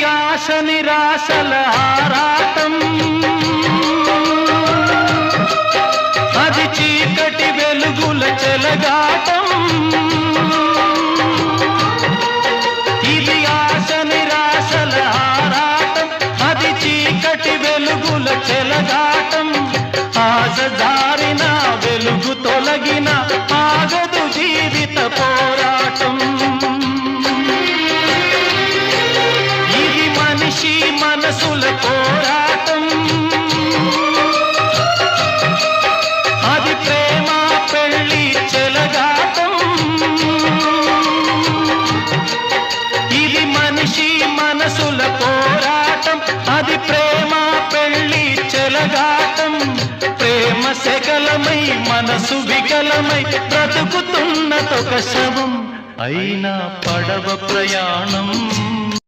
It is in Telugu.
ఆశ నిరాశల ఆరాటం, అది చీకటి వెలుగుల చెలగాటం. ఇది ఆశ నిరాశల ఆరాటం, అది చీకటి వెలుగుల చెలగాటం. ఆశ జారిన వెలుగు తొలగిన ఆగదు జీవిత పోరాటం. ఇది మనిషి మనసుల పోరాటం, అది ప్రేమ పెళ్లి చెలగాటం. ఇది మనిషి మనసుల పోరాటం, అది ప్రేమ పెళ్లి చెలగాటం. ప్రేమ శకలమై మనసు వికలమై బ్రతుకుతున్నదొక శవం, అయినా పడవ ప్రయాణం.